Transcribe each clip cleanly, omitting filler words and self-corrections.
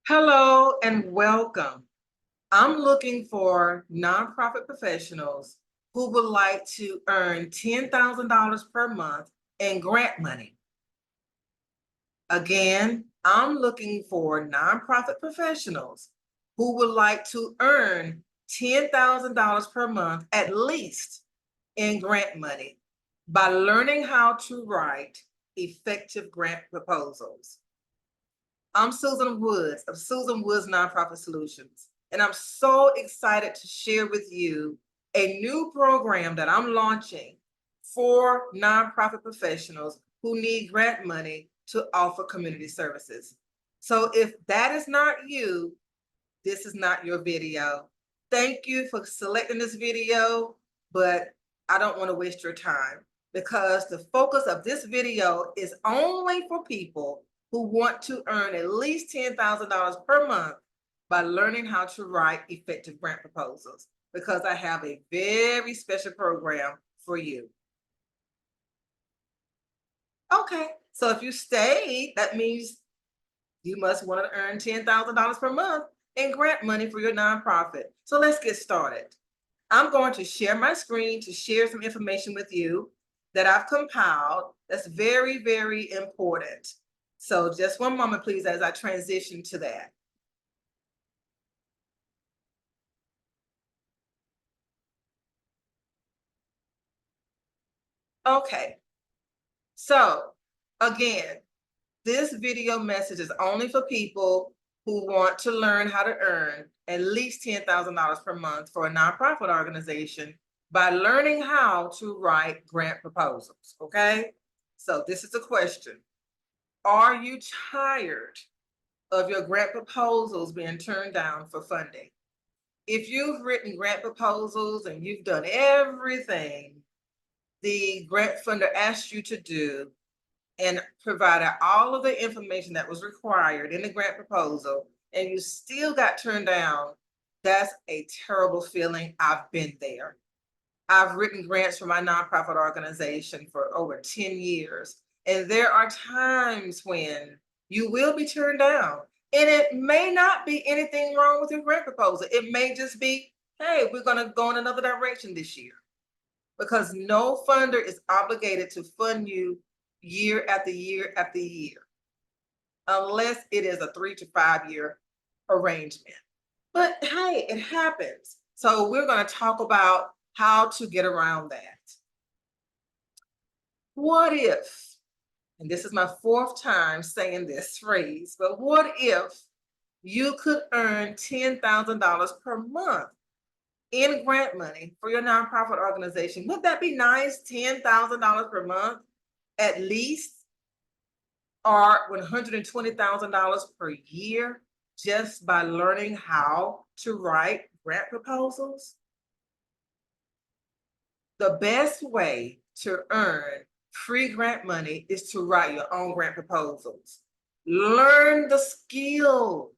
Hello and welcome. I'm looking for nonprofit professionals who would like to earn $10,000 per month in grant money. Again, I'm looking for nonprofit professionals who would like to earn $10,000 per month at least in grant money by learning how to write effective grant proposals. I'm Susan Woods of Susan Woods Nonprofit Solutions, and I'm so excited to share with you a new program that I'm launching for nonprofit professionals who need grant money to offer community services. So if that is not you, this is not your video. Thank you for selecting this video, but I don't want to waste your time because the focus of this video is only for people who want to earn at least $10,000 per month by learning how to write effective grant proposals, because I have a very special program for you. Okay, so if you stayed, that means you must want to earn $10,000 per month in grant money for your nonprofit. So let's get started. I'm going to share my screen to share some information with you that I've compiled that's very, very important. So just one moment, please, as I transition to that. Okay, so again, this video message is only for people who want to learn how to earn at least $10,000 per month for a nonprofit organization by learning how to write grant proposals, okay? So this is a question. Are you tired of your grant proposals being turned down for funding? If you've written grant proposals and you've done everything the grant funder asked you to do and provided all of the information that was required in the grant proposal, and you still got turned down, that's a terrible feeling. I've been there. I've written grants for my nonprofit organization for over 10 years, and there are times when you will be turned down. And it may not be anything wrong with your grant proposal. It may just be, hey, we're going to go in another direction this year, because no funder is obligated to fund you year after year after year, unless it is a 3 to 5 year arrangement. But hey, it happens. So we're going to talk about how to get around that. What if, and this is my fourth time saying this phrase, but what if you could earn $10,000 per month in grant money for your nonprofit organization? Would that be nice? $10,000 per month at least, or $120,000 per year just by learning how to write grant proposals? The best way to earn free grant money is to write your own grant proposals. Learn the skill.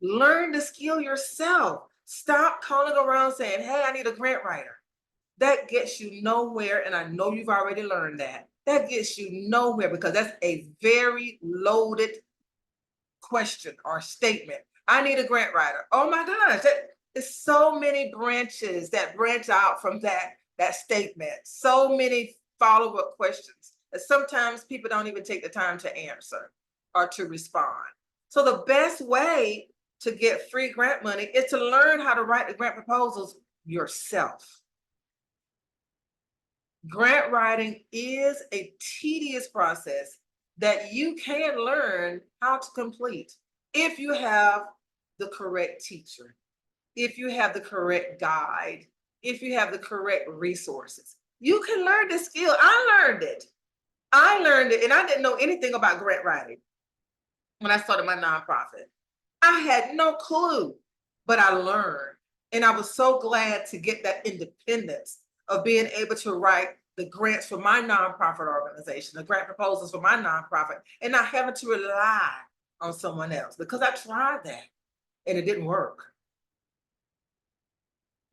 Learn the skill yourself. Stop calling around saying, hey, I need a grant writer. That gets you nowhere, and I know you've already learned that. That gets you nowhere, because that's a very loaded question or statement. I need a grant writer. Oh my gosh, there's so many branches that branch out from that statement. So many follow-up questions that sometimes people don't even take the time to answer or to respond. So the best way to get free grant money is to learn how to write the grant proposals yourself. Grant writing is a tedious process that you can learn how to complete if you have the correct teacher, if you have the correct guide, if you have the correct resources. You can learn this skill. I learned it. And I didn't know anything about grant writing when I started my nonprofit. I had no clue, but I learned. And I was so glad to get that independence of being able to write the grants for my nonprofit organization, the grant proposals for my nonprofit, and not having to rely on someone else, because I tried that and it didn't work.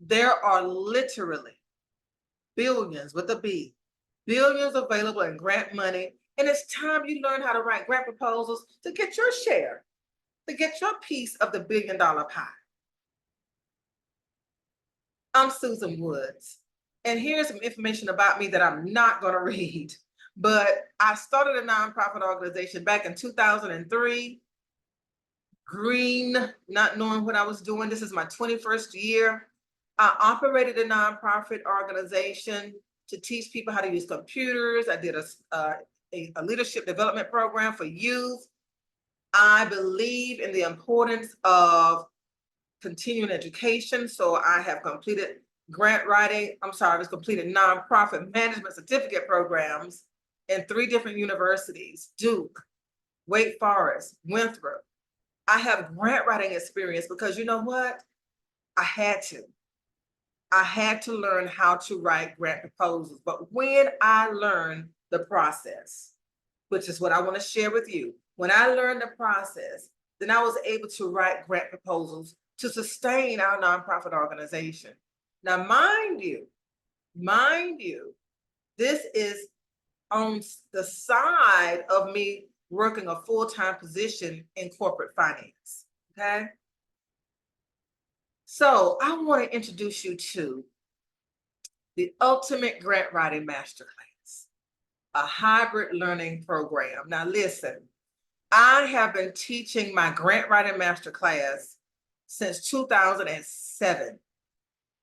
There are literally billions with a B, billions available in grant money. And it's time you learn how to write grant proposals to get your share. to get your piece of the $1 billion pie. I'm Susan Woods, and here's some information about me that I'm not going to read, but I started a nonprofit organization back in 2003. Green, not knowing what I was doing. This is my 21st year. I operated a nonprofit organization to teach people how to use computers. I did a leadership development program for youth. I believe in the importance of continuing education. So I have completed completed nonprofit management certificate programs in 3 different universities: Duke, Wake Forest, Winthrop. I have grant writing experience because you know what? I had to. I had to learn how to write grant proposals. But when I learned the process, which is what I want to share with you, when I learned the process, then I was able to write grant proposals to sustain our nonprofit organization. Now, mind you, this is on the side of me working a full-time position in corporate finance, okay? So I want to introduce you to the Ultimate Grant Writing Masterclass, a hybrid learning program. Now listen, I have been teaching my Grant Writing Masterclass since 2007.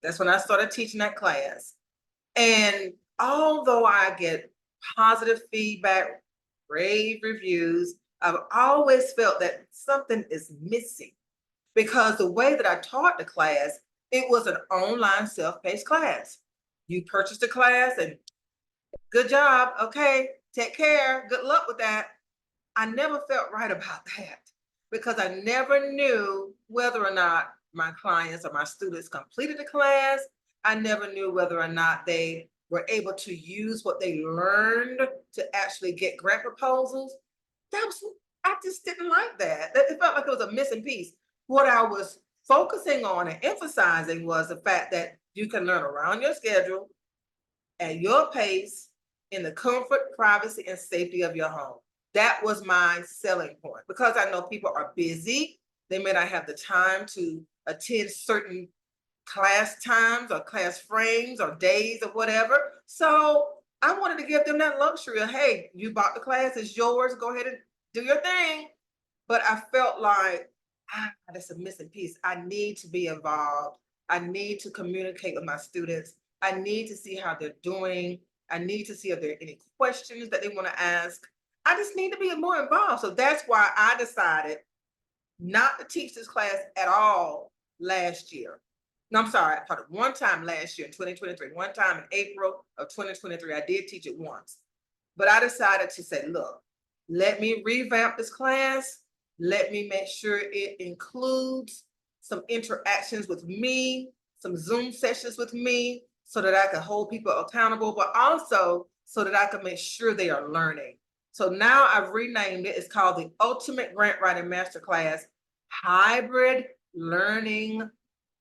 That's when I started teaching that class. And although I get positive feedback, rave reviews, I've always felt that something is missing because the way that I taught the class, it was an online self-paced class. You purchased the class and good job. Okay, take care. Good luck with that. I never felt right about that because I never knew whether or not my clients or my students completed the class. I never knew whether or not they were able to use what they learned to actually get grant proposals. I just didn't like that. It felt like it was a missing piece. What I was focusing on and emphasizing was the fact that you can learn around your schedule, at your pace, in the comfort, privacy, and safety of your home. That was my selling point because I know people are busy. They may not have the time to attend certain class times or class frames or days or whatever. So I wanted to give them that luxury of, hey, you bought the class, it's yours, go ahead and do your thing. But I felt like, that's a missing piece. I need to be involved. I need to communicate with my students. I need to see how they're doing. I need to see if there are any questions that they want to ask. I just need to be more involved. So that's why I decided not to teach this class at all last year. No, I'm sorry, I taught it one time last year in 2023. One time in April of 2023, I did teach it once. But I decided to say, look, let me revamp this class. Let me make sure it includes some interactions with me, some Zoom sessions with me, so that I can hold people accountable, but also so that I can make sure they are learning. So now I've renamed it. It's called the Ultimate Grant Writing Masterclass Hybrid Learning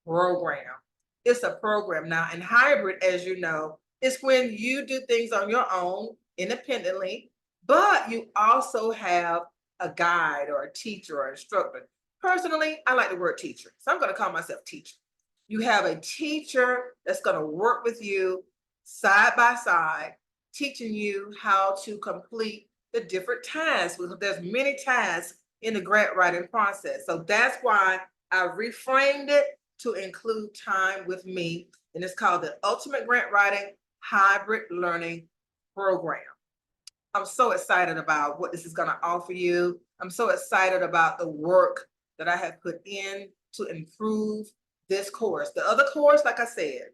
Program. It's a program now, and hybrid, as you know, is when you do things on your own independently, but you also have a guide or a teacher or instructor. Personally, I like the word teacher, so I'm going to call myself teacher. You have a teacher that's going to work with you side by side, teaching you how to complete the different tasks, because there's many tasks in the grant writing process. So that's why I reframed it to include time with me, and it's called the Ultimate Grant Writing Hybrid Learning Program. I'm so excited about what this is going to offer you. I'm so excited about the work that I have put in to improve this course. The other course, like I said,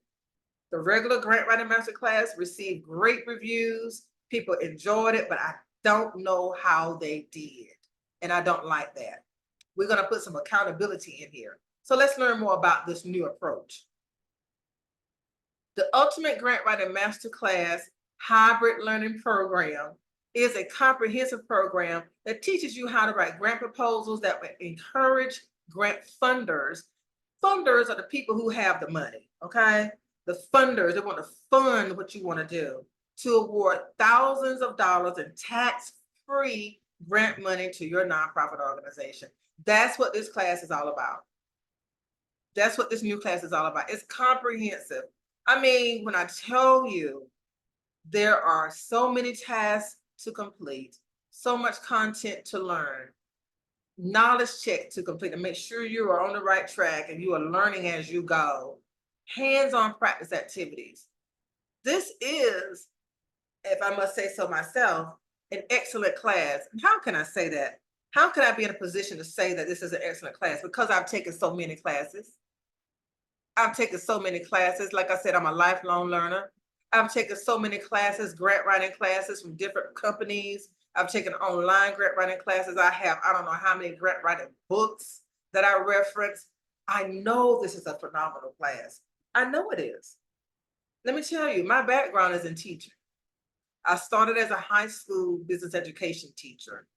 the regular Grant Writing Masterclass received great reviews. People enjoyed it, but I don't know how they did. And I don't like that. We're going to put some accountability in here. So let's learn more about this new approach. The Ultimate Grant Writing Masterclass Hybrid Learning Program is a comprehensive program that teaches you how to write grant proposals that will encourage grant funders. Funders are the people who have the money, okay? The funders, they want to fund what you want to do, to award thousands of dollars in tax-free grant money to your nonprofit organization. That's what this class is all about. That's what this new class is all about. It's comprehensive. I mean, when I tell you there are so many tasks to complete, so much content to learn, knowledge check to complete, and make sure you are on the right track and you are learning as you go, hands-on practice activities. This is, if I must say so myself, an excellent class. And how can I say that? How can I be in a position to say that this is an excellent class? Because I've taken so many classes. I've taken so many classes. Like I said, I'm a lifelong learner. I've taken so many classes, grant writing classes from different companies. I've taken online grant writing classes. I have, I don't know how many grant writing books that I reference. I know this is a phenomenal class. I know it is. Let me tell you, my background is in teaching. I started as a high school business education teacher.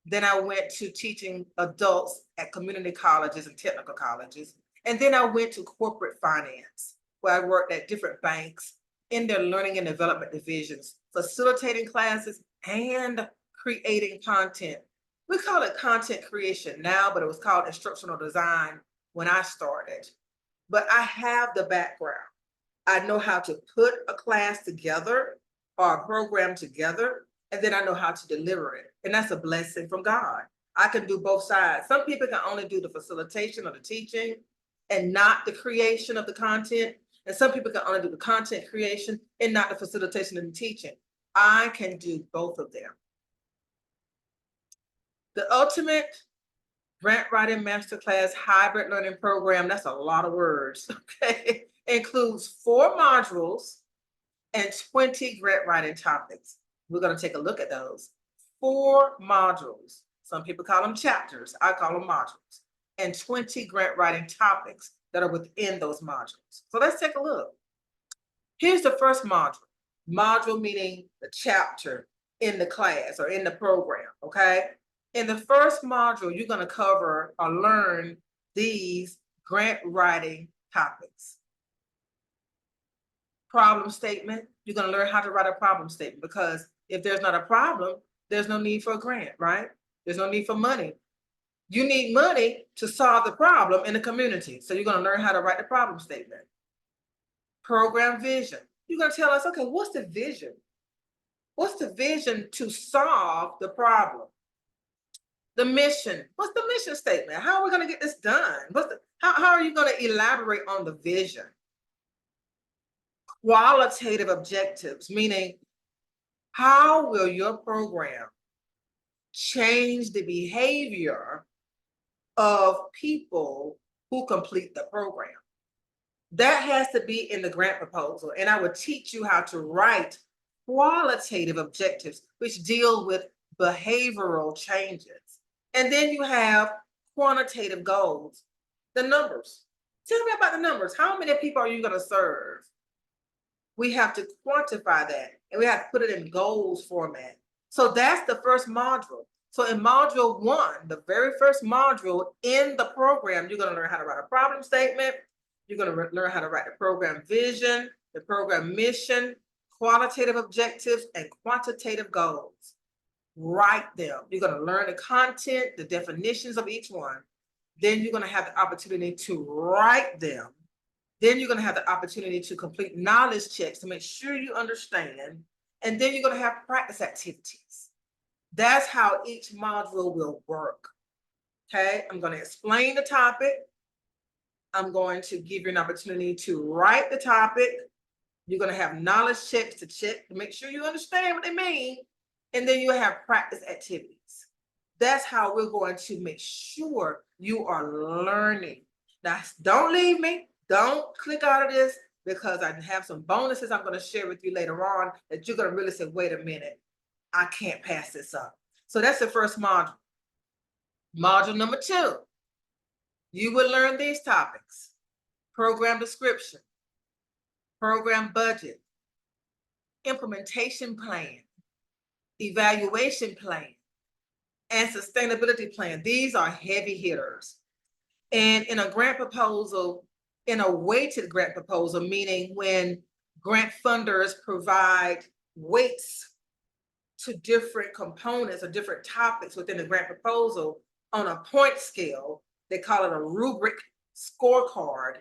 Then I went to teaching adults at community colleges and technical colleges. And then I went to corporate finance, where I worked at different banks in their learning and development divisions, facilitating classes and creating content. We call it content creation now, but it was called instructional design when I started. But I have the background. I know how to put a class together or a program together, and then I know how to deliver it. And that's a blessing from God. I can do both sides. Some people can only do the facilitation or the teaching and not the creation of the content. And some people can only do the content creation and not the facilitation and the teaching. I can do both of them. The ultimate Grant Writing MasterClass hybrid learning program, that's a lot of words, okay? Includes 4 modules and 20 grant writing topics. We're going to take a look at those. 4 modules. Some people call them chapters. I call them modules. And 20 grant writing topics that are within those modules. So let's take a look. Here's the first module. Module meaning the chapter in the class or in the program, okay? In the first module, you're going to cover or learn these grant writing topics. Problem statement. You're going to learn how to write a problem statement, because if there's not a problem, there's no need for a grant, right? There's no need for money. You need money to solve the problem in the community. So you're going to learn how to write the problem statement. Program vision. You're going to tell us, okay, what's the vision? What's the vision to solve the problem? The mission. What's the mission statement? How are we going to get this done? How are you going to elaborate on the vision? Qualitative objectives, meaning how will your program change the behavior of people who complete the program? That has to be in the grant proposal. And I will teach you how to write qualitative objectives, which deal with behavioral changes. And then you have quantitative goals, the numbers. Tell me about the numbers. How many people are you going to serve? We have to quantify that, and we have to put it in goals format. So that's the first module. So in module 1, the very first module in the program, you're going to learn how to write a problem statement. You're going to learn how to write the program vision, the program mission, qualitative objectives, and quantitative goals. Write them. You're going to learn the content, the definitions of each one. Then you're going to have the opportunity to write them. Then you're going to have the opportunity to complete knowledge checks to make sure you understand. And then you're going to have practice activities. That's how each module will work. Okay, I'm going to explain the topic. I'm going to give you an opportunity to write the topic. You're going to have knowledge checks to check to make sure you understand what they mean. And then you have practice activities. That's how we're going to make sure you are learning. Now, don't leave me. Don't click out of this, because I have some bonuses I'm going to share with you later on that you're going to really say, wait a minute, I can't pass this up. So that's the first module. Module number 2, you will learn these topics: program description, program budget, implementation plan, evaluation plan, and sustainability plan. These are heavy hitters. And in a grant proposal, in a weighted grant proposal, meaning when grant funders provide weights to different components or different topics within the grant proposal on a point scale. They call it a rubric scorecard.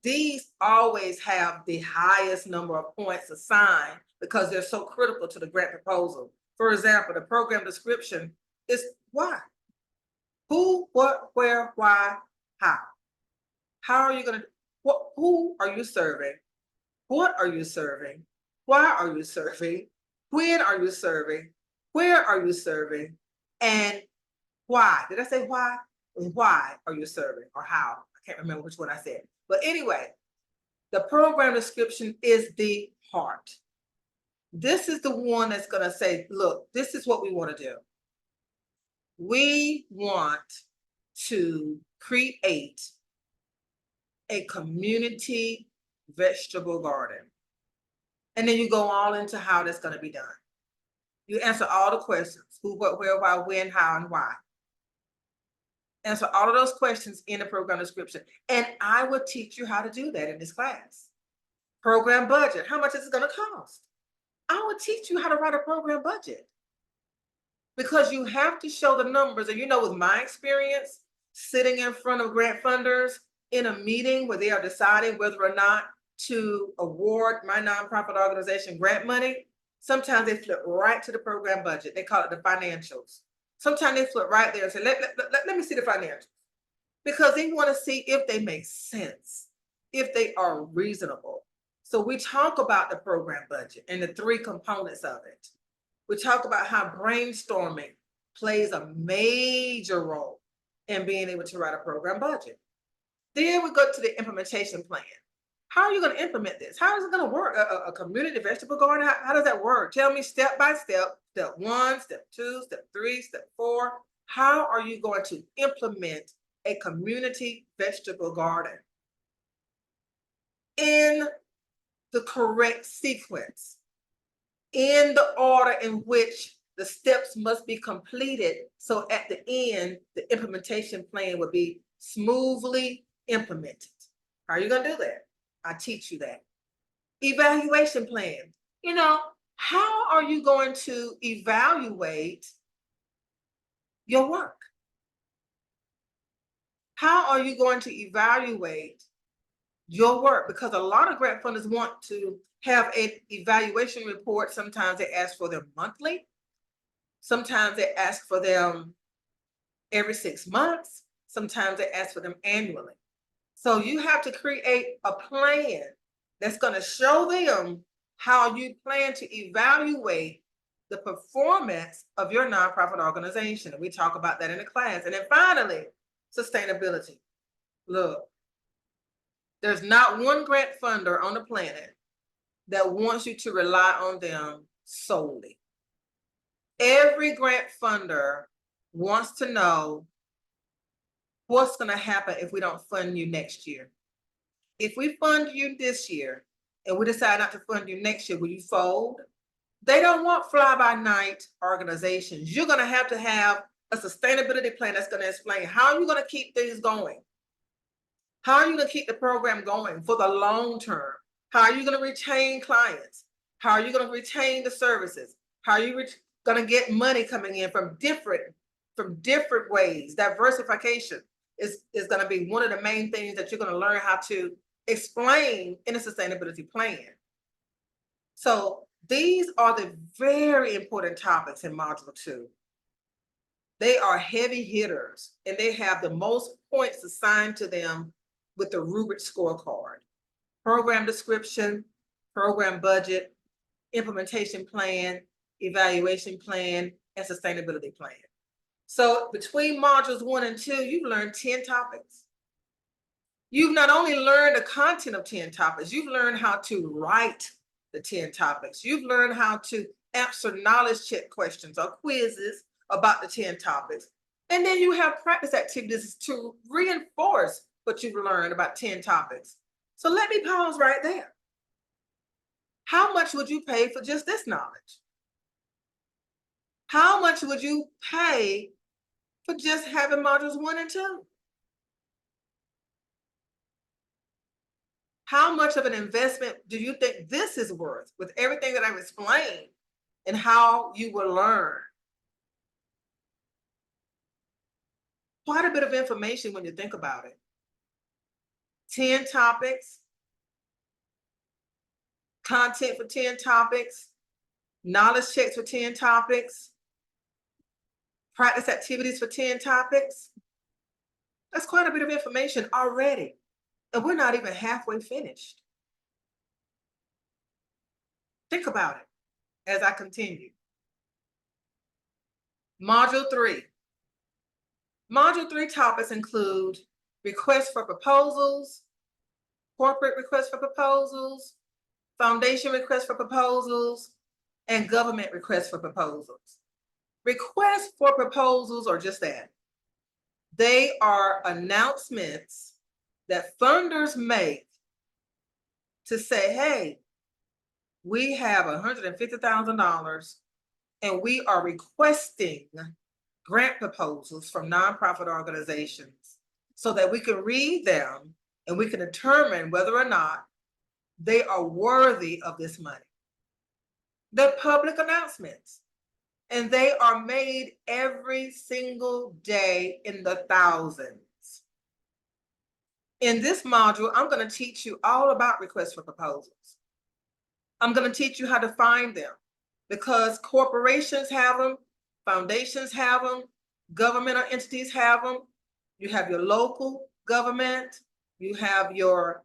These always have the highest number of points assigned because they're so critical to the grant proposal. For example, the program description is why. Who, what, where, why, how. How are you going to, who are you serving? What are you serving? Why are you serving? When are you serving? Where are you serving? And why? Did I say why? Why are you serving or how? I can't remember which one I said. But anyway, the program description is the heart. This is the one that's going to say, look, this is what we want to do. We want to create a community vegetable garden. And then you go all into how that's going to be done. You answer all the questions: who, what, where, why, when, how, and why. Answer all of those questions in the program description. And I will teach you how to do that in this class. Program budget. How much is it going to cost? I will teach you how to write a program budget. Because you have to show the numbers. And you know, with my experience, sitting in front of grant funders in a meeting where they are deciding whether or not to award my nonprofit organization grant money, sometimes they flip right to the program budget. They call it the financials. Sometimes they flip right there and say, let me see the financials. Because they want to see if they make sense, if they are reasonable. So we talk about the program budget and the three components of it. We talk about how brainstorming plays a major role in being able to write a program budget. Then we go to the implementation plan. How are you going to implement this? How is it going to work? A community vegetable garden? How does that work? Tell me step by step, step 1, step 2, step 3, step 4. How are you going to implement a community vegetable garden in the correct sequence, in the order in which the steps must be completed, so at the end, the implementation plan will be smoothly implemented? How are you going to do that? I teach you that. Evaluation plan. You know, how are you going to evaluate your work? How are you going to evaluate your work? Because a lot of grant funders want to have an evaluation report. Sometimes they ask for them monthly. Sometimes they ask for them every 6 months. Sometimes they ask for them annually. So you have to create a plan that's going to show them how you plan to evaluate the performance of your nonprofit organization. And we talk about that in the class. And then finally, sustainability. Look, there's not one grant funder on the planet that wants you to rely on them solely. Every grant funder wants to know what's going to happen if we don't fund you next year. If we fund you this year and we decide not to fund you next year, will you fold? They don't want fly-by-night organizations. You're going to have a sustainability plan that's going to explain how you're going to keep things going. How are you going to keep the program going for the long term? How are you going to retain clients? How are you going to retain the services? How are you going to get money coming in from different ways? Diversification is going to be one of the main things that you're going to learn how to explain in a sustainability plan. So these are the very important topics in Module 2. They are heavy hitters and they have the most points assigned to them with the rubric scorecard: program description, program budget, implementation plan, evaluation plan, and sustainability plan. So between modules 1 and 2, you've learned 10 topics. You've not only learned the content of 10 topics, you've learned how to write the 10 topics. You've learned how to answer knowledge check questions or quizzes about the 10 topics. And then you have practice activities to reinforce what you've learned about 10 topics. So let me pause right there. How much would you pay for just this knowledge? How much would you pay for just having modules 1 and 2? How much of an investment do you think this is worth with everything that I've explained and how you will learn. Quite a bit of information when you think about it. 10 topics, content for 10 topics, knowledge checks for 10 topics, practice activities for 10 topics. That's quite a bit of information already. And we're not even halfway finished. Think about it as I continue. Module 3. Module 3 topics include requests for proposals, corporate requests for proposals, foundation requests for proposals, and government requests for proposals. Requests for proposals are just that. They are announcements that funders make to say, hey, we have $150,000 and we are requesting grant proposals from nonprofit organizations so that we can read them and we can determine whether or not they are worthy of this money. They're public announcements, and they are made every single day in the thousands. In this module, I'm going to teach you all about requests for proposals. I'm going to teach you how to find them because corporations have them, foundations have them, governmental entities have them. You have your local government, you have your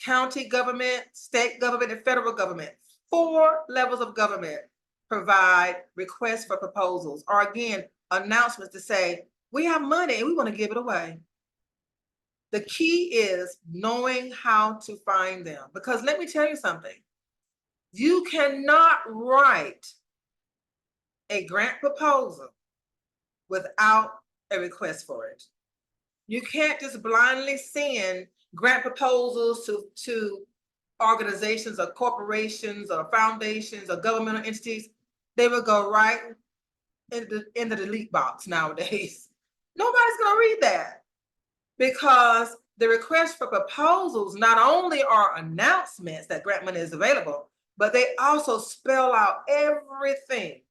county government, state government, and federal government. 4 levels of government provide requests for proposals, or again, announcements to say, we have money and we want to give it away. The key is knowing how to find them, because let me tell you something. You cannot write a grant proposal without a request for it. You can't just blindly send grant proposals to organizations or corporations or foundations or governmental entities. They will go right in the delete box nowadays. Nobody's going to read that because the requests for proposals not only are announcements that grant money is available, but they also spell out everything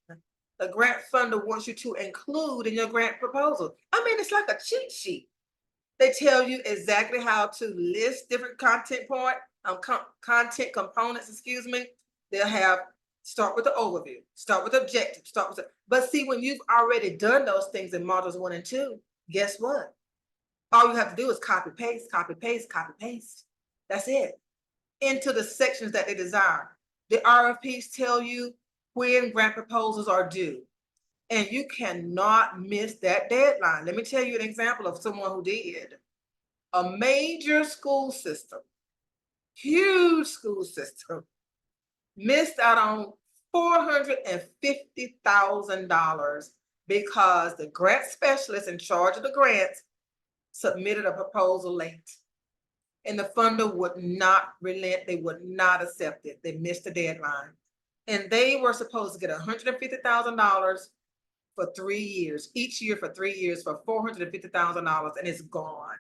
the grant funder wants you to include in your grant proposal. I mean, it's like a cheat sheet. They tell you exactly how to list different content components, They'll have start with the overview, start with objective, but see, when you've already done those things in modules 1 and 2, guess what? All you have to do is copy, paste, copy, paste, copy, paste. That's it. Into the sections that they desire. The RFPs tell you when grant proposals are due. And you cannot miss that deadline. Let me tell you an example of someone who did. A major school system, huge school system, missed out on $450,000 because the grant specialist in charge of the grants submitted a proposal late. And the funder would not relent, they would not accept it. They missed the deadline. And they were supposed to get $150,000 for 3 years, each year for 3 years for $450,000, and it's gone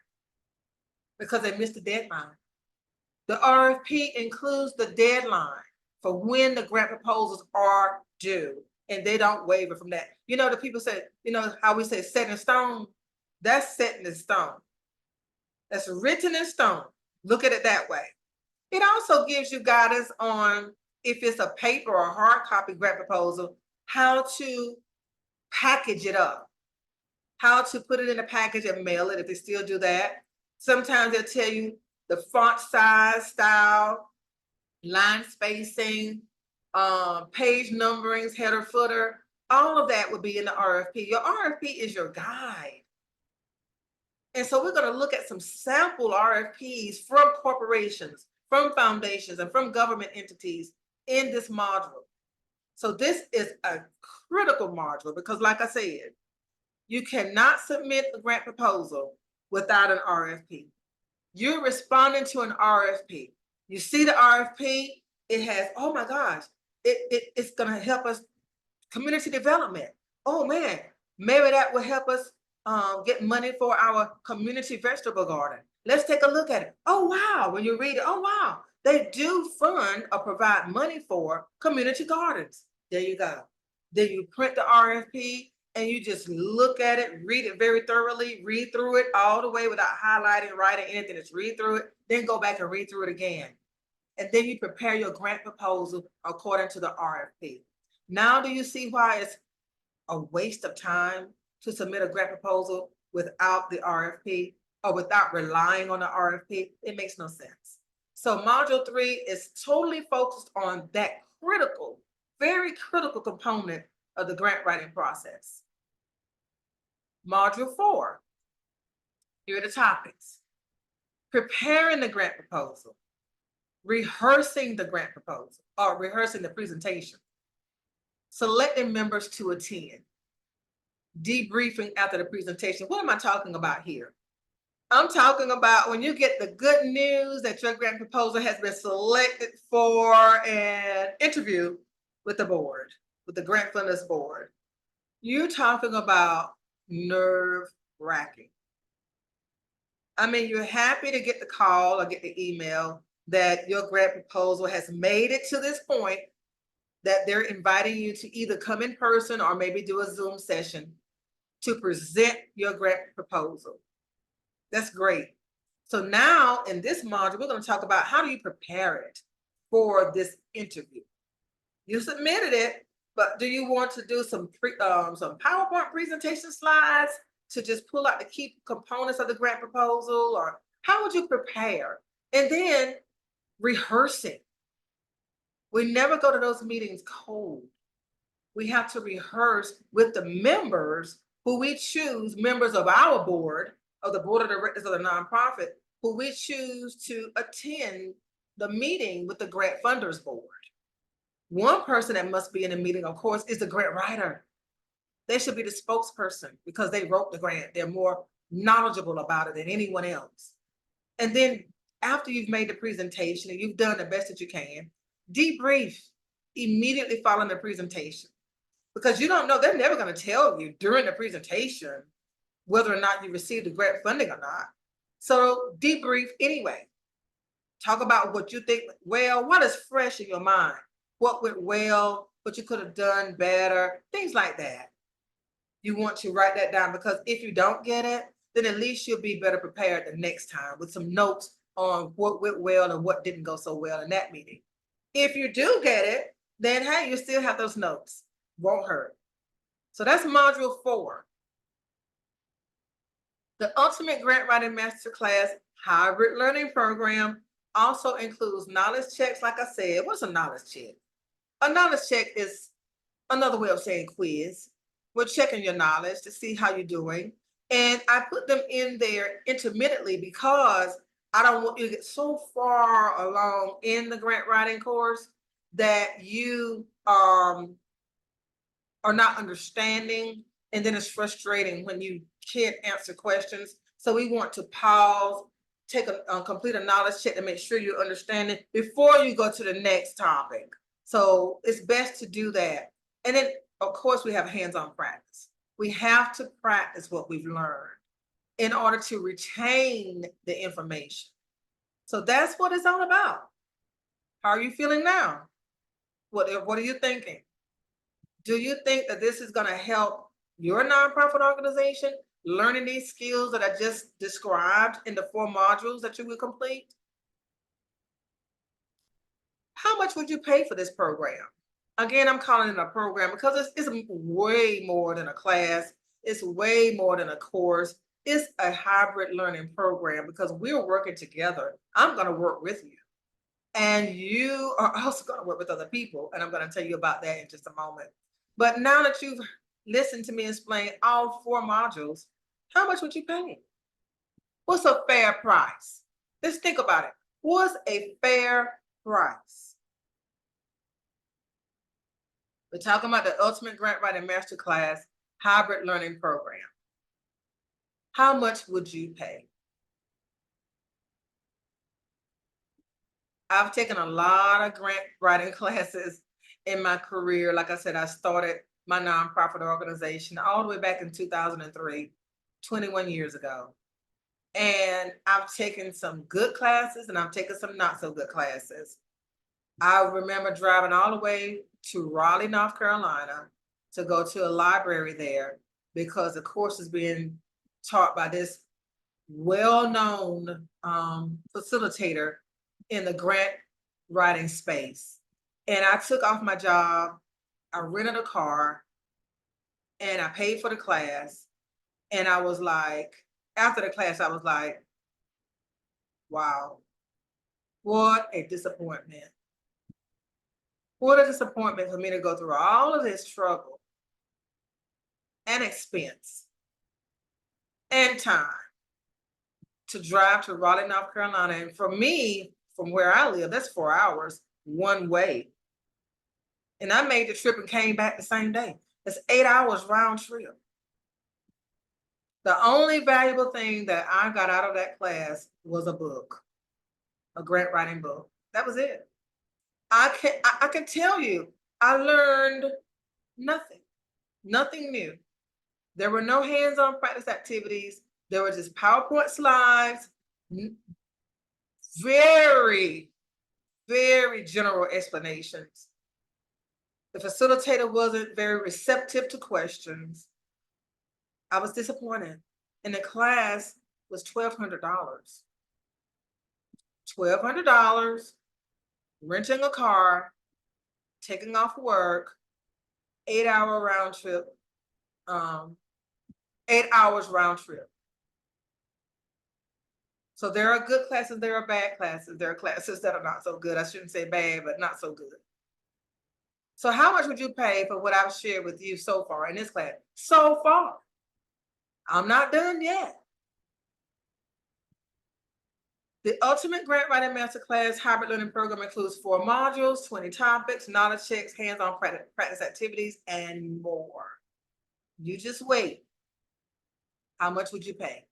because they missed the deadline. The RFP includes the deadline for when the grant proposals are due, and they don't waver from that. You know, the people say, you know, how we say set in stone, that's set in stone. That's written in stone. Look at it that way. It also gives you guidance on if it's a paper or hard copy grant proposal, how to package it up, how to put it in a package and mail it if they still do that. Sometimes they'll tell you the font size, style, line spacing, page numberings, header, footer, all of that would be in the RFP. Your RFP is your guide. And so we're going to look at some sample RFPs from corporations, from foundations, and from government entities in this module. So this is a critical module because, like I said, you cannot submit a grant proposal without an RFP. You're responding to an RFP. You see the RFP, it has, oh my gosh, it's going to help us community development. Oh man, maybe that will help us get money for our community vegetable garden. Let's take a look at it. Oh wow, when you read it, oh wow, they do fund or provide money for community gardens. There you go. Then you print the RFP and you just look at it, read it very thoroughly, read through it all the way without highlighting, writing anything. Just read through it, then go back and read through it again. And then you prepare your grant proposal according to the RFP. Now, do you see why it's a waste of time to submit a grant proposal without the RFP or without relying on the RFP? It makes no sense. So module 3 is totally focused on that critical, very critical component of the grant writing process. Module 4, here are the topics: preparing the grant proposal, rehearsing the grant proposal or rehearsing the presentation, selecting members to attend, debriefing after the presentation. What am I talking about here? I'm talking about when you get the good news that your grant proposal has been selected for an interview with the board, with the grant funders board. You're talking about nerve-wracking. I mean, you're happy to get the call or get the email that your grant proposal has made it to this point, that they're inviting you to either come in person or maybe do a Zoom session to present your grant proposal. That's great. So now in this module, we're going to talk about how do you prepare it for this interview. You submitted it, but do you want to do some PowerPoint presentation slides to just pull out the key components of the grant proposal, or how would you prepare? And then rehearsing. We never go to those meetings cold. We have to rehearse with the members who we choose, members of our board, of the board of directors of the nonprofit, who we choose to attend the meeting with the grant funders board. One person that must be in the meeting, of course, is the grant writer. They should be the spokesperson because they wrote the grant. They're more knowledgeable about it than anyone else. And then after you've made the presentation and you've done the best that you can, debrief immediately following the presentation, because you don't know, they're never going to tell you during the presentation whether or not you received the grant funding or not. So debrief anyway. Talk about what you think went well, what is fresh in your mind, what went well, what you could have done better, things like that. You want to write that down, because if you don't get it, then at least you'll be better prepared the next time with some notes on what went well and what didn't go so well in that meeting. If you do get it, then hey, you still have those notes. Won't hurt. So that's module 4. The Ultimate Grant Writing Masterclass Hybrid Learning Program also includes knowledge checks. Like I said, what's a knowledge check? A knowledge check is another way of saying quiz. We're checking your knowledge to see how you're doing. And I put them in there intermittently because I don't want you to get so far along in the grant writing course that you are not understanding, and then it's frustrating when you can't answer questions. So we want to pause, take complete a knowledge check to make sure you're understanding before you go to the next topic. So it's best to do that. And then, of course, we have hands-on practice. We have to practice what we've learned in order to retain the information. So that's what it's all about. How are you feeling now? What are you thinking? Do you think that this is going to help your nonprofit organization learning these skills that I just described in the 4 modules that you will complete? How much would you pay for this program? Again, I'm calling it a program because it's way more than a class. It's way more than a course. It's a hybrid learning program because we're working together. I'm going to work with you. And you are also going to work with other people. And I'm going to tell you about that in just a moment. But now that you've listened to me explain all 4 modules, how much would you pay? What's a fair price? Let's think about it. What's a fair price? We're talking about the Ultimate Grant Writing Masterclass Hybrid Learning Program. How much would you pay? I've taken a lot of grant writing classes in my career. Like I said, I started my nonprofit organization all the way back in 2003, 21 years ago. And I've taken some good classes and I've taken some not so good classes. I remember driving all the way to Raleigh, North Carolina to go to a library there because the course is being taught by this well-known facilitator in the grant writing space. And I took off my job, I rented a car, and I paid for the class. And I was like, after the class, I was like, wow, what a disappointment. What a disappointment for me to go through all of this trouble and expense and time to drive to Raleigh, North Carolina. And for me, from where I live, that's 4 hours one way. And I made the trip and came back the same day. That's 8 hours round trip. The only valuable thing that I got out of that class was a book, a grant writing book. That was it. I can tell you, I learned nothing new. There were no hands-on practice activities. There were just PowerPoint slides, very, very general explanations. The facilitator wasn't very receptive to questions. I was disappointed. And the class was $1,200. $1,200, renting a car, taking off work, 8-hour round trip, 8 hours round trip. So there are good classes, there are bad classes, there are classes that are not so good. I shouldn't say bad, but not so good. So how much would you pay for what I've shared with you so far in this class? So far. I'm not done yet. The Ultimate Grant Writing Masterclass Hybrid Learning Program includes 4 modules, 20 topics, knowledge checks, hands-on practice activities, and more. You just wait. How much would you pay?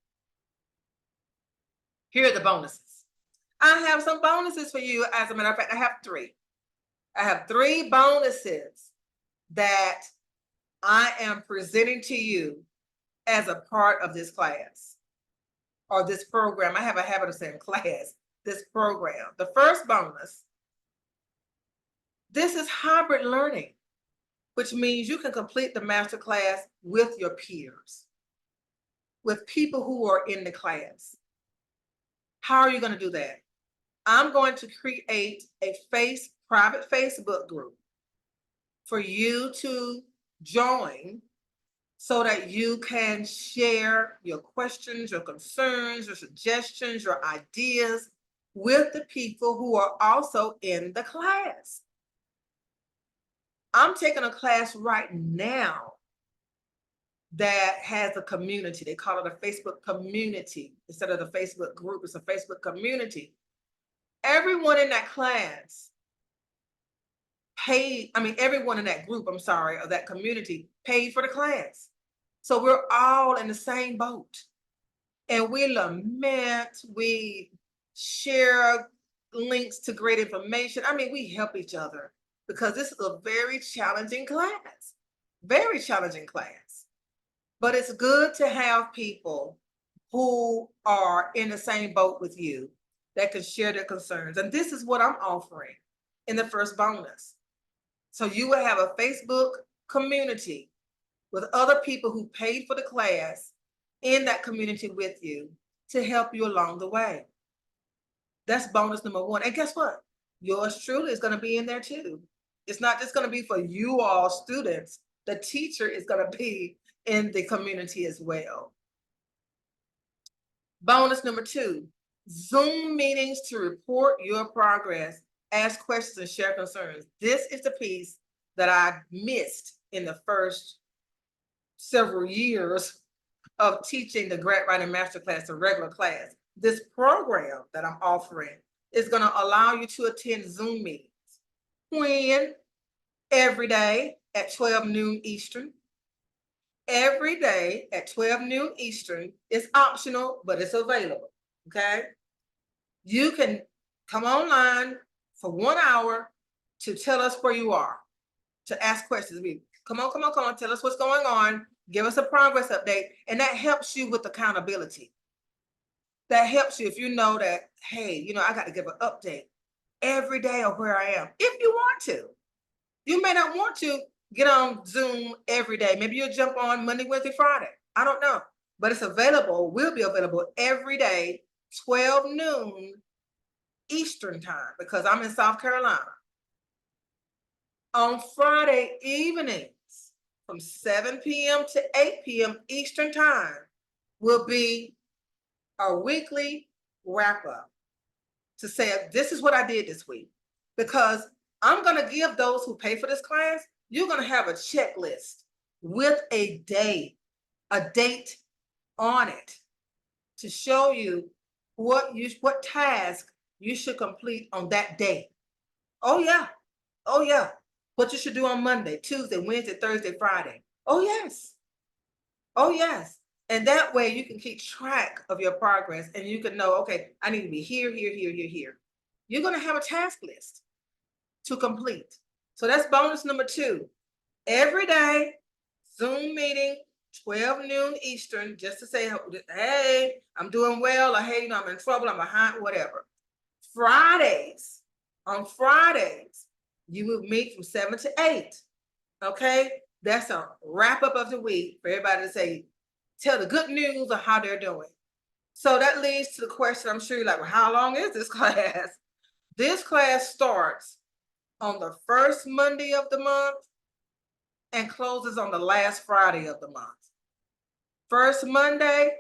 Here are the bonuses. I have some bonuses for you. As a matter of fact, I have 3. I have 3 bonuses that I am presenting to you as a part of this class or this program. I have a habit of saying class, this program. The first bonus, this is hybrid learning, which means you can complete the masterclass with your peers, with people who are in the class. How are you going to do that? I'm going to create a private Facebook group for you to join so that you can share your questions, your concerns, your suggestions, your ideas with the people who are also in the class. I'm taking a class right now that has a community. They call it a Facebook community. Instead of the Facebook group, it's a Facebook community. Everyone in that class everyone in that group, of that community paid for the class. So we're all in the same boat. And we lament, we share links to great information. We help each other because this is a very challenging class, very challenging class. But it's good to have people who are in the same boat with you that can share their concerns. And this is what I'm offering in the first bonus. So you will have a Facebook community with other people who paid for the class in that community with you to help you along the way. That's bonus number 1. And guess what? Yours truly is going to be in there too. It's not just going to be for you all students. The teacher is going to be in the community as well. Bonus number 2, Zoom meetings to report your progress, ask questions, and share concerns. This is the piece that I missed in the first several years of teaching the Grant Writing Masterclass, a regular class. This program that I'm offering is going to allow you to attend Zoom meetings. When? Every day at 12 noon Eastern. Every day at 12 noon Eastern. It's optional, but it's available, okay? You can come online for 1 hour to tell us where you are, to ask questions. Come on, tell us what's going on, give us a progress update, and that helps you with accountability. That helps you if you know that, hey, I got to give an update. every day of where I am, if you want to. You may not want to get on Zoom every day. Maybe you'll jump on Monday, Wednesday, Friday. I don't know. But it's available, will be available every day, 12 noon Eastern time, because I'm in South Carolina. On Friday evenings from 7 p.m. to 8 p.m. Eastern time will be our weekly wrap up to say, this is what I did this week. Because I'm going to give those who pay for this class, you're going to have a checklist with a date on it to show you what task you should complete on that day. Oh yeah. Oh yeah. What you should do on Monday, Tuesday, Wednesday, Thursday, Friday. Oh yes. Oh yes. And that way you can keep track of your progress and you can know, okay, I need to be here, here, here, here, here. You're going to have a task list to complete. So that's bonus number 2. Every day, Zoom meeting, 12 noon Eastern, just to say, hey, I'm doing well, or hey, I'm in trouble, I'm behind, whatever. On Fridays, you will meet from 7 to 8. Okay? That's a wrap up of the week for everybody to say, tell the good news of how they're doing. So that leads to the question, I'm sure you're like, well, how long is this class? This class starts on the first Monday of the month and closes on the last Friday of the month. First Monday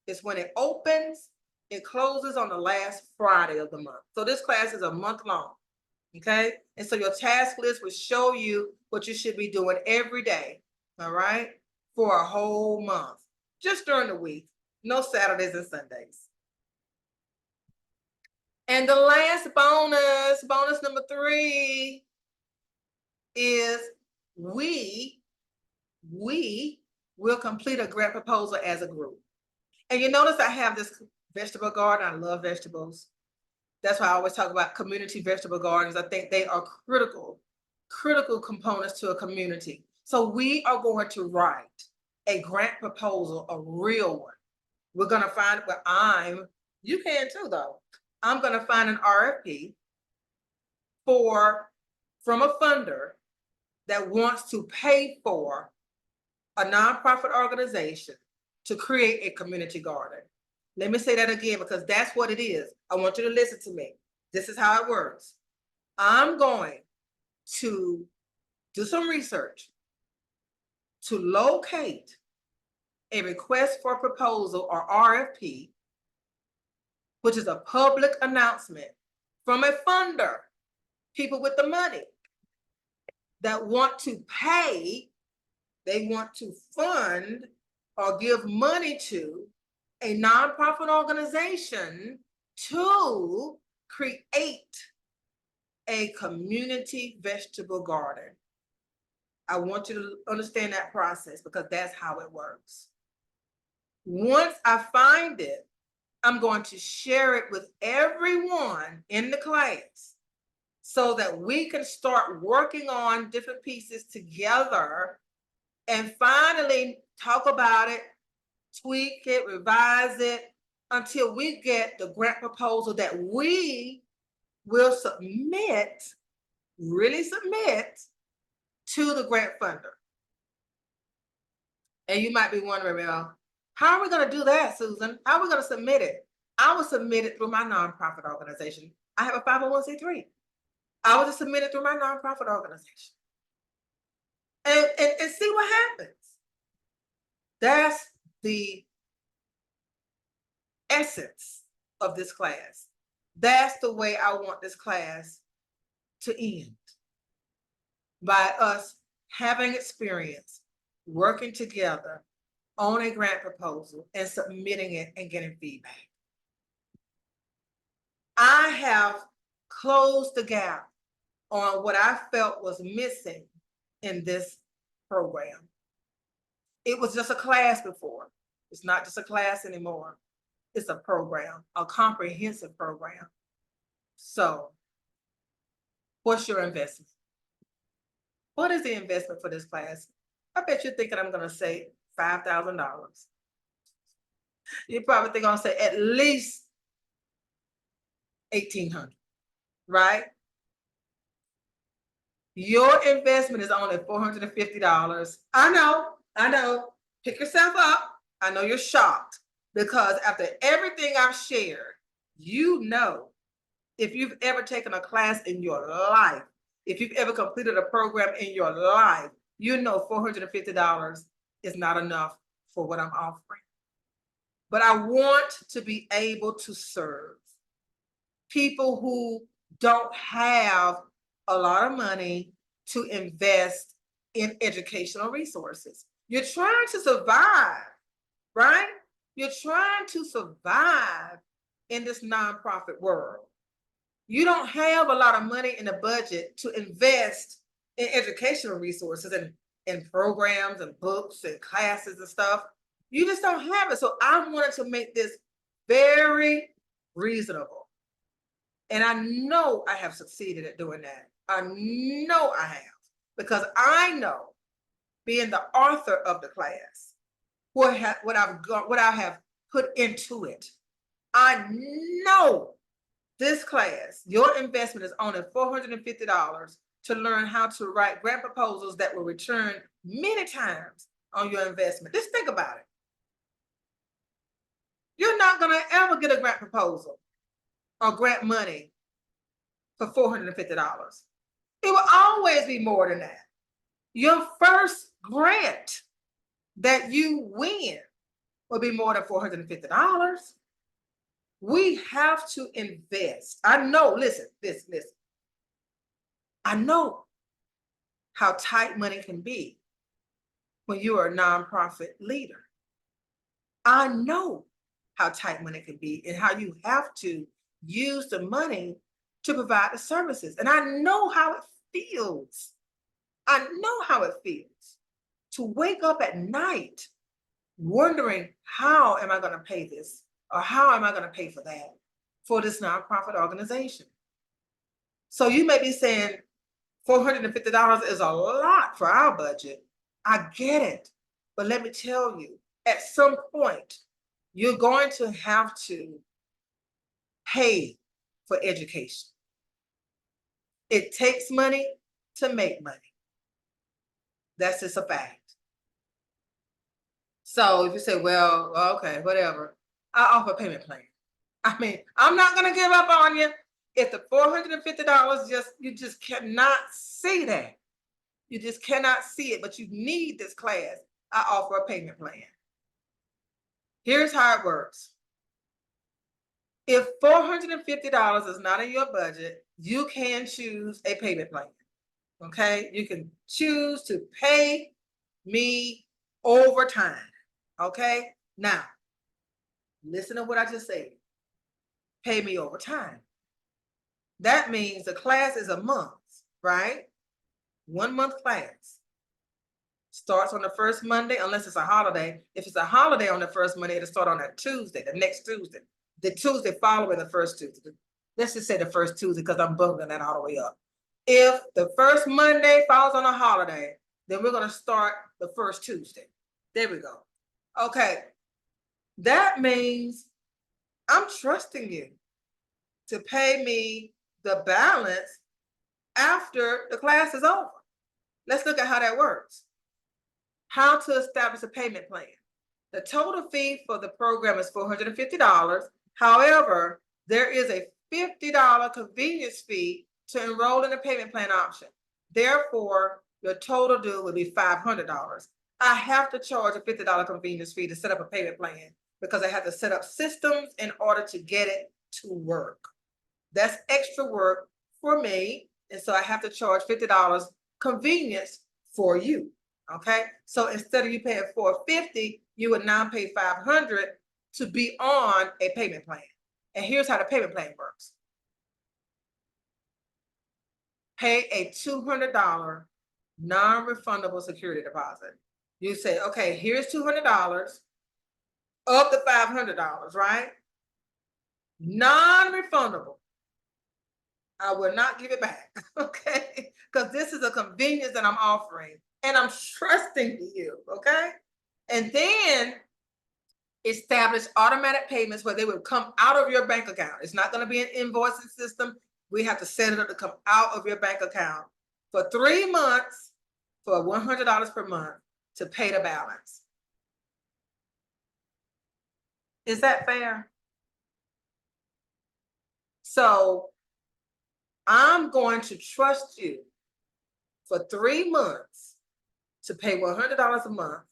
is when it opens. It closes on the last Friday of the month. So this class is a month long, okay? And so your task list will show you what you should be doing every day, all right? For a whole month, just during the week, no Saturdays and Sundays. And the last bonus number 3, is we will complete a grant proposal as a group. And you notice I have this vegetable garden. I love vegetables. That's why I always talk about community vegetable gardens. I think they are critical components to a community. So we are going to write a grant proposal, a real one. We're going to find you can too though. I'm going to find an RFP from a funder that wants to pay for a nonprofit organization to create a community garden. Let me say that again, because that's what it is. I want you to listen to me. This is how it works. I'm going to do some research to locate a request for proposal, or RFP, which is a public announcement from a funder, people with the money that want to pay, they want to fund or give money to a nonprofit organization to create a community vegetable garden. I want you to understand that process, because that's how it works. Once I find it, I'm going to share it with everyone in the class so that we can start working on different pieces together and finally talk about it, tweak it, revise it, until we get the grant proposal that we will really submit to the grant funder. And you might be wondering, well, how are we going to do that, Susan? How are we going to submit it? I will submit it through my nonprofit organization. I have a 501c3. I will just submit it through my nonprofit organization. And see what happens. That's the essence of this class. That's the way I want this class to end. By us having experience, working together on a grant proposal and submitting it and getting feedback. I have closed the gap on what I felt was missing in this program. It was just a class before. It's not just a class anymore. It's a program, a comprehensive program. So, what's your investment? What is the investment for this class? I bet you're thinking I'm going to say $5,000. You're probably going to say at least $1,800, right? Your investment is only $450. I know. Pick yourself up. I know you're shocked because after everything I've shared, you know, if you've ever taken a class in your life, if you've ever completed a program in your life, you know $450 is not enough for what I'm offering. But I want to be able to serve people who don't have a lot of money to invest in educational resources. You're trying to survive, right? You're trying to survive in this nonprofit world. You don't have a lot of money in the budget to invest in educational resources and programs and books and classes and stuff. You just don't have it. So I wanted to make this very reasonable. And I know I have succeeded at doing that. I know I have, because I know, being the author of the class, what I have put into it. I know this class, your investment is only $450 to learn how to write grant proposals that will return many times on your investment. Just think about it. You're not going to ever get a grant proposal or grant money for $450. It will always be more than that. Your first grant that you win will be more than $450. We have to invest. I know, listen. I know how tight money can be when you are a nonprofit leader. I know how tight money can be and how you have to use the money to provide the services. And I know how it feels. I know how it feels to wake up at night wondering, how am I going to pay this? Or how am I going to pay for that for this nonprofit organization? So you may be saying $450 is a lot for our budget. I get it. But let me tell you, at some point, you're going to have to pay for education. It takes money to make money. That's just a fact. So if you say, well, okay, whatever, I offer a payment plan. I mean, I'm not going to give up on you. If the $450 you just cannot see that. You just cannot see it, but you need this class. I offer a payment plan. Here's how it works. If $450 is not in your budget, you can choose a payment plan. Okay, you can choose to pay me over time. Okay, now listen to what I just said. Pay me over time. That means the class is a month, right? 1 month class. Starts on the first Monday, unless it's a holiday. If it's a holiday on the first Monday, it'll start on that Tuesday, the next Tuesday, the Tuesday following the first Tuesday. Let's just say the first Tuesday, because I'm bumping that all the way up. If the first Monday falls on a holiday, then we're going to start the first Tuesday. There we go. Okay. That means I'm trusting you to pay me the balance after the class is over. Let's look at how that works. How to establish a payment plan. The total fee for the program is $450. However, there is a $50 convenience fee to enroll in the payment plan option. Therefore, your total due will be $500. I have to charge a $50 convenience fee to set up a payment plan because I have to set up systems in order to get it to work. That's extra work for me. And so I have to charge $50 convenience for you. Okay. So instead of you paying $450, you would now pay $500 to be on a payment plan. And here's how the payment plan works. Pay a $200 non-refundable security deposit. You say, okay, here's $200 of the $500, right? Non-refundable. I will not give it back, okay? Because this is a convenience that I'm offering and I'm trusting you, okay? And then establish automatic payments where they will come out of your bank account. It's not going to be an invoicing system. We have to set it up to come out of your bank account for 3 months for $100 per month to pay the balance. Is that fair? So I'm going to trust you for 3 months to pay $100 a month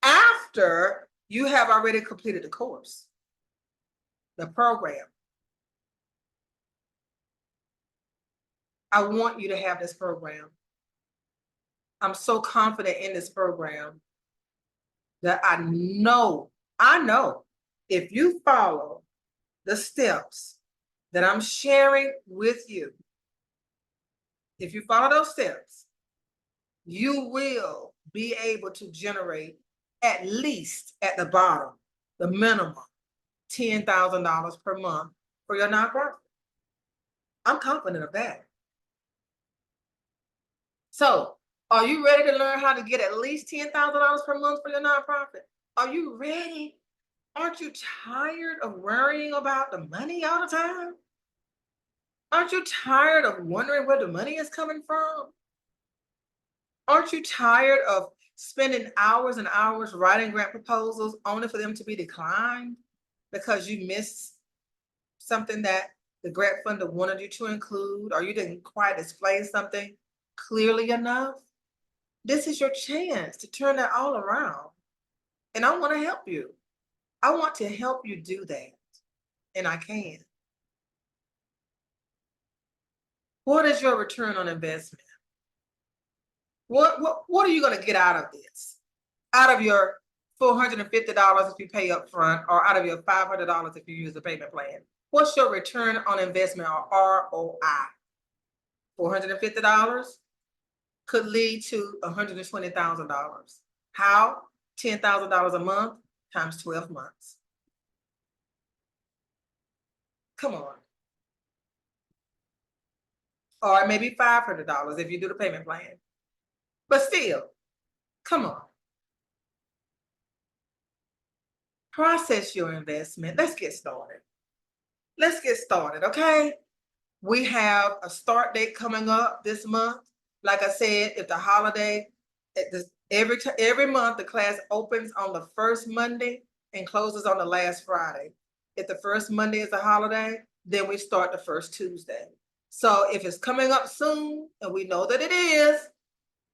after you have already completed the course, the program. I want you to have this program. I'm so confident in this program that I know if you follow the steps that I'm sharing with you, if you follow those steps, you will be able to generate at least at the bottom, the minimum, $10,000 per month for your nonprofit. I'm confident of that. So, are you ready to learn how to get at least $10,000 per month for your nonprofit? Are you ready? Aren't you tired of worrying about the money all the time? Aren't you tired of wondering where the money is coming from? Aren't you tired of spending hours and hours writing grant proposals only for them to be declined because you missed something that the grant funder wanted you to include, or you didn't quite explain something clearly enough? This is your chance to turn that all around. And I want to help you. I want to help you do that. And I can. What is your return on investment? What are you going to get out of this? Out of your $450 if you pay up front, or out of your $500 if you use the payment plan? What's your return on investment, or ROI? $450 could lead to $120,000. How? $10,000 a month times 12 months. Come on. Or maybe $500 if you do the payment plan. But still, come on. Process your investment. Let's get started. Let's get started, okay? We have a start date coming up this month. Like I said, if the holiday, every month the class opens on the first Monday and closes on the last Friday. If the first Monday is a holiday, then we start the first Tuesday. So if it's coming up soon, and we know that it is,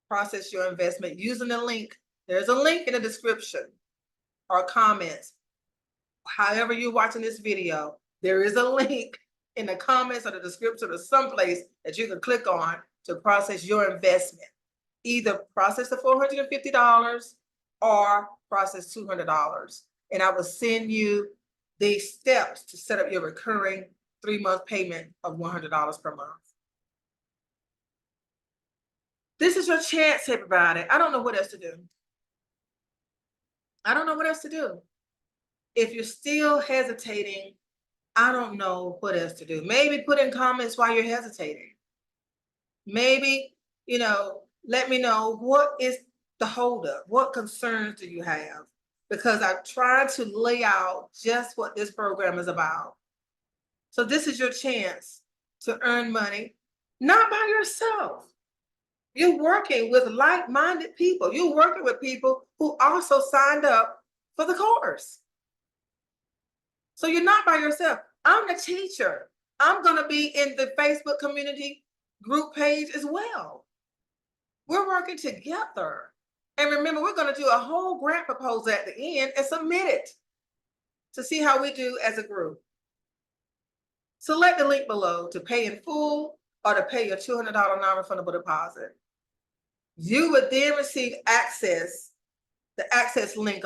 process your investment using the link. There's a link in the description or comments. However you're watching this video, there is a link in the comments or the description or someplace that you can click on to process your investment. Either process the $450 or process $200. And I will send you the steps to set up your recurring 3-month payment of $100 per month. This is your chance, everybody. I don't know what else to do. I don't know what else to do. If you're still hesitating, I don't know what else to do. Maybe put in comments why you're hesitating. Maybe, let me know what is the holdup. What concerns do you have? Because I've tried to lay out just what this program is about. So this is your chance to earn money, not by yourself. You're working with like-minded people. You're working with people who also signed up for the course. So you're not by yourself. I'm the teacher. I'm going to be in the Facebook community group page as well. We're working together. And remember, we're going to do a whole grant proposal at the end and submit it to see how we do as a group. Select the link below to pay in full or to pay your $200 non-refundable deposit. You would then receive the access link,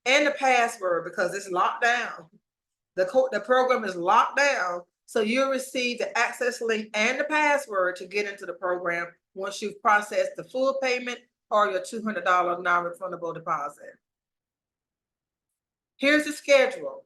and the password, because it's locked down. The program is locked down, so you'll receive the access link and the password to get into the program once you've processed the full payment or your $200 non-refundable deposit. Here's the schedule.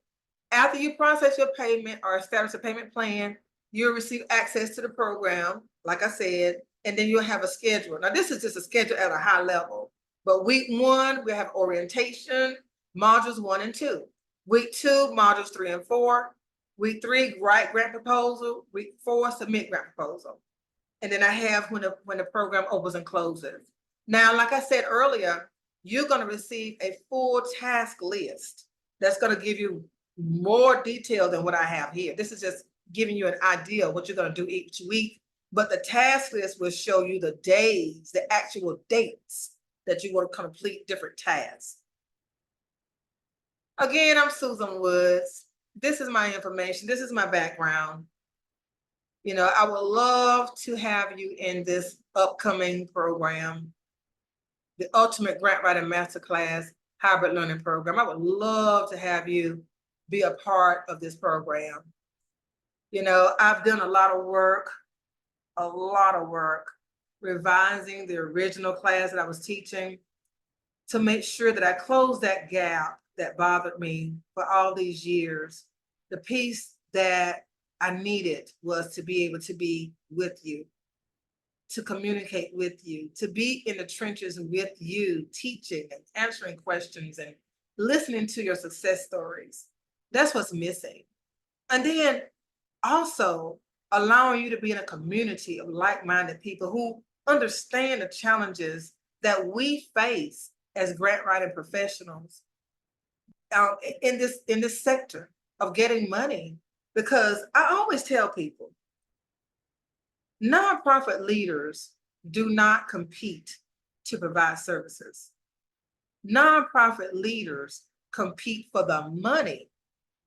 After you process your payment or establish a payment plan, you'll receive access to the program, like I said, and then you'll have a schedule. Now, this is just a schedule at a high level, but week 1, we have orientation, modules 1 and 2. Week 2, modules 3 and 4. Week 3, write grant proposal. Week 4, submit grant proposal. And then I have when the program opens and closes. Now, like I said earlier, you're going to receive a full task list that's going to give you more detail than what I have here. This is just giving you an idea of what you're going to do each week. But the task list will show you the days, the actual dates that you will complete different tasks. Again, I'm Susan Woods. This is my information. This is my background. You know, I would love to have you in this upcoming program, the Ultimate Grant Writing MasterClass Hybrid Learning Program. I would love to have you be a part of this program. You know, I've done a lot of work revising the original class that I was teaching to make sure that I closed that gap that bothered me for all these years. The piece that I needed was to be able to be with you, to communicate with you, to be in the trenches with you, teaching and answering questions and listening to your success stories. That's what's missing. And then also allowing you to be in a community of like-minded people who understand the challenges that we face as grant writing professionals in this sector of getting money. Because I always tell people, nonprofit leaders do not compete to provide services. Nonprofit leaders compete for the money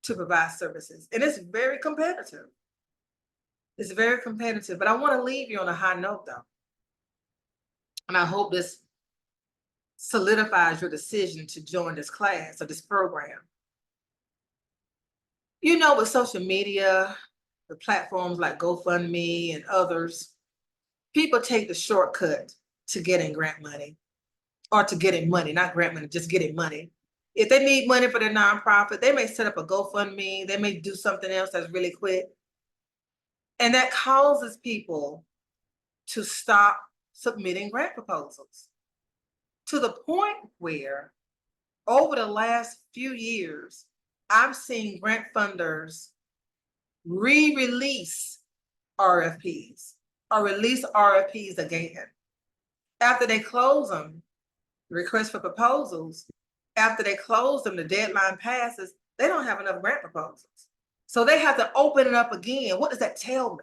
to provide services. And it's very competitive. It's very competitive, but I want to leave you on a high note though. And I hope this solidifies your decision to join this class or this program. You know, with social media, the platforms like GoFundMe and others, people take the shortcut to getting grant money or to getting money, not grant money, just getting money. If they need money for their nonprofit, they may set up a GoFundMe, they may do something else that's really quick. And that causes people to stop submitting grant proposals to the point where over the last few years, I've seen grant funders re-release RFPs or release RFPs again. After they close them, request for proposals, after they close them, the deadline passes, they don't have enough grant proposals. So they have to open it up again. What does that tell me?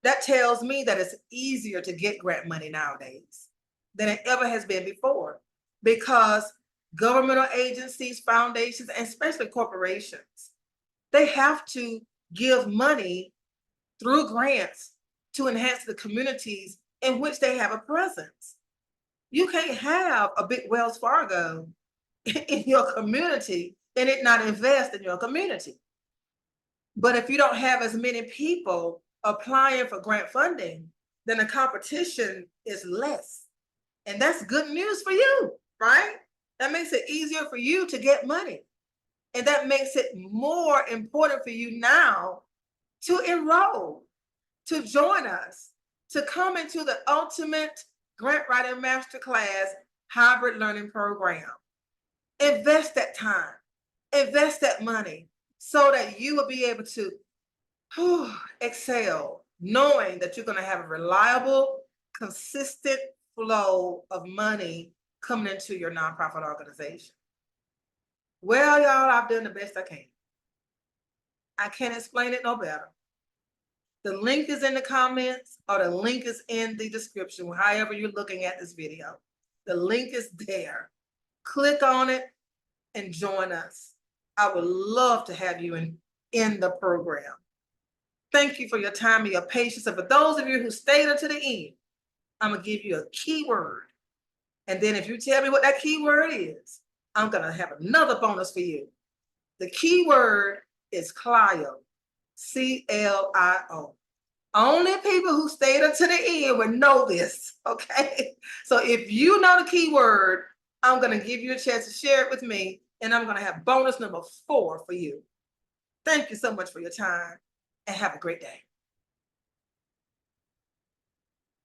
That tells me that it's easier to get grant money nowadays than it ever has been before, because governmental agencies, foundations, and especially corporations, they have to give money through grants to enhance the communities in which they have a presence. You can't have a big Wells Fargo in your community and it not invest in your community. But if you don't have as many people applying for grant funding, then the competition is less. And that's good news for you, right? That makes it easier for you to get money. And that makes it more important for you now to enroll, to join us, to come into the Ultimate Grant Writing MasterClass Hybrid Learning Program. Invest that time, invest that money so that you will be able to excel, knowing that you're going to have a reliable, consistent flow of money coming into your nonprofit organization. Well, y'all, I've done the best I can. I can't explain it no better. The link is in the comments or the link is in the description, however you're looking at this video. The link is there. Click on it and join us. I would love to have you in the program. Thank you for your time and your patience. And for those of you who stayed until the end, I'm going to give you a keyword. And then if you tell me what that keyword is, I'm going to have another bonus for you. The keyword is CLIO, C-L-I-O. Only people who stayed until the end would know this, okay? So if you know the keyword, I'm going to give you a chance to share it with me, and I'm going to have bonus number 4 for you. Thank you so much for your time, and have a great day.